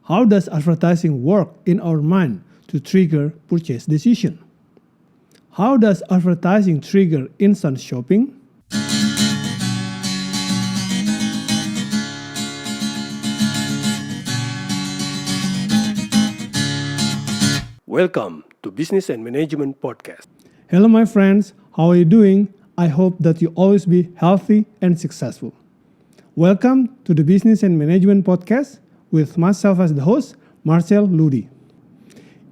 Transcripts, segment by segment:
How does advertising work in our mind to trigger purchase decision? How does advertising trigger instant shopping? Welcome to Business and Management Podcast. Hello my friends, how are you doing? I hope that you always be healthy and successful. Welcome to the Business and Management Podcast with myself as the host, Marcel Ludi.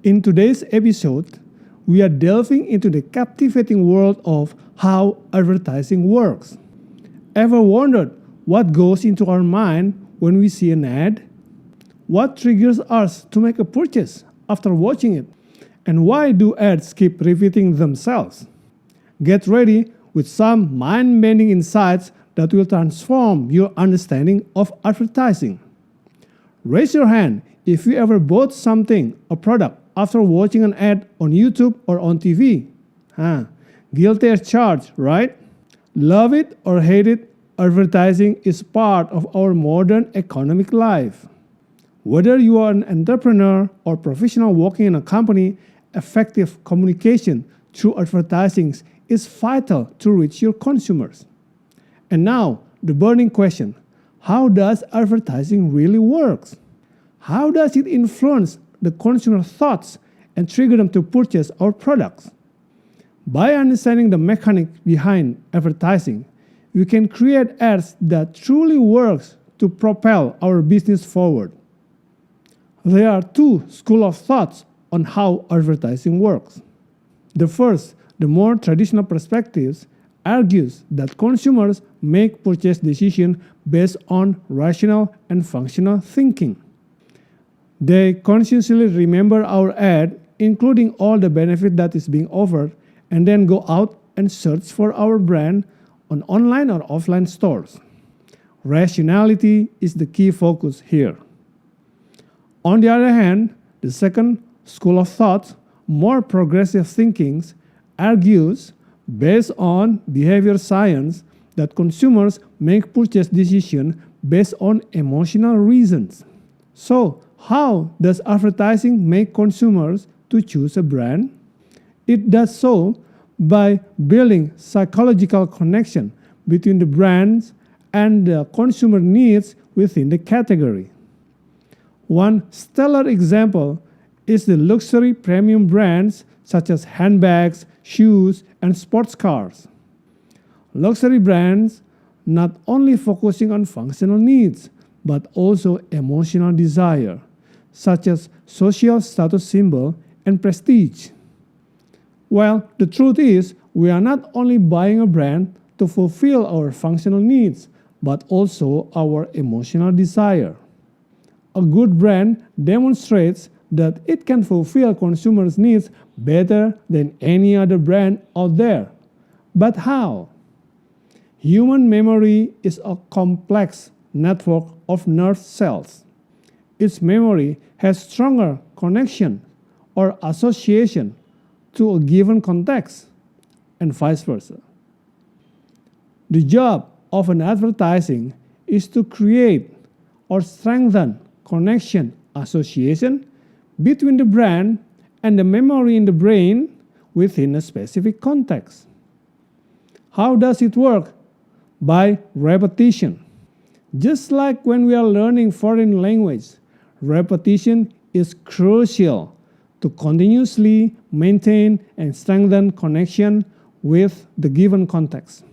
In today's episode, we are delving into the captivating world of how advertising works. Ever wondered what goes into our mind when we see an ad? What triggers us to make a purchase after watching it? And why do ads keep repeating themselves? Get ready with some mind-bending insights that will transform your understanding of advertising. Raise your hand if you ever bought something, a product, after watching an ad on YouTube or on TV. Guilty as charged, right? Love it or hate it, advertising is part of our modern economic life. Whether you are an entrepreneur or professional working in a company, effective communication through advertising is vital to reach your consumers. And now, the burning question, how does advertising really work? How does it influence the consumer thoughts and trigger them to purchase our products? By understanding the mechanics behind advertising, we can create ads that truly works to propel our business forward. There are two schools of thoughts on how advertising works. The first, the more traditional perspectives, argues that consumers make purchase decisions based on rational and functional thinking. They consciously remember our ad, including all the benefit that is being offered, and then go out and search for our brand on online or offline stores. Rationality is the key focus here. On the other hand, the second school of thought, more progressive thinking, argues, based on behavior science, that consumers make purchase decisions based on emotional reasons. So, how does advertising make consumers to choose a brand? It does so by building psychological connection between the brands and the consumer needs within the category. One stellar example is the luxury premium brands such as handbags, shoes, and sports cars. Luxury brands not only focusing on functional needs, but also emotional desire, such as social status symbol and prestige. Well, the truth is, we are not only buying a brand to fulfill our functional needs, but also our emotional desire. A good brand demonstrates that it can fulfill consumers' needs better than any other brand out there. But how? Human memory is a complex network of nerve cells. Its memory has stronger connection or association to a given context, and vice versa. The job of an advertising is to create or strengthen connection, association between the brand and the memory in the brain within a specific context. How does it work? By repetition. Just like when we are learning foreign language, repetition is crucial to continuously maintain and strengthen connection with the given context.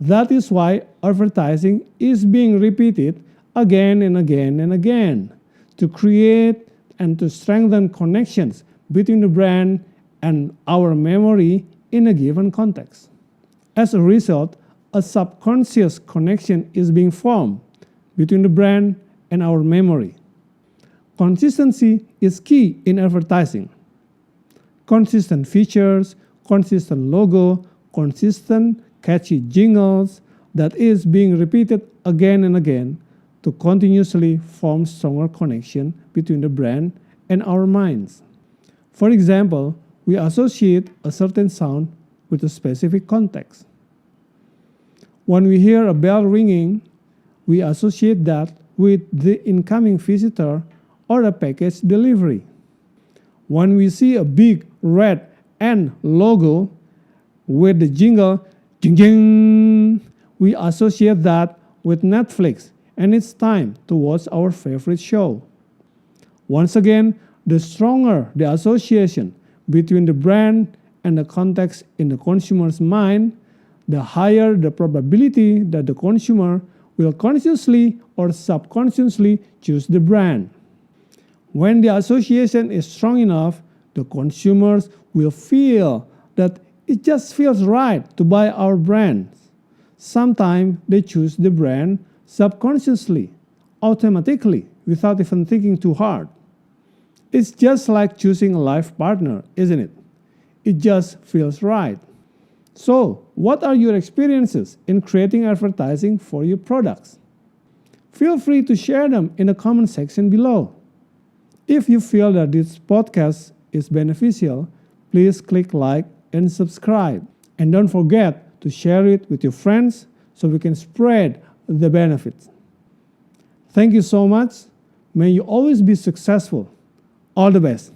That is why advertising is being repeated again and again and again to create and to strengthen connections between the brand and our memory in a given context. As a result, a subconscious connection is being formed between the brand and our memory. Consistency is key in advertising. Consistent features, consistent logo, consistent catchy jingles that is being repeated again and again to continuously form stronger connection between the brand and our minds. For example, we associate a certain sound with a specific context. When we hear a bell ringing, we associate that with the incoming visitor or a package delivery. When we see a big red N logo with the jingle, jing jing, we associate that with Netflix and it's time to watch our favorite show. Once again, the stronger the association between the brand and the context in the consumer's mind, the higher the probability that the consumer will consciously or subconsciously choose the brand. When the association is strong enough, the consumers will feel that it just feels right to buy our brand. Sometimes they choose the brand subconsciously, automatically, without even thinking too hard. It's just like choosing a life partner, isn't it? It just feels right. So, what are your experiences in creating advertising for your products? Feel free to share them in the comment section below. If you feel that this podcast is beneficial, please click like and subscribe. And don't forget to share it with your friends so we can spread the benefits. Thank you so much. May you always be successful. All the best.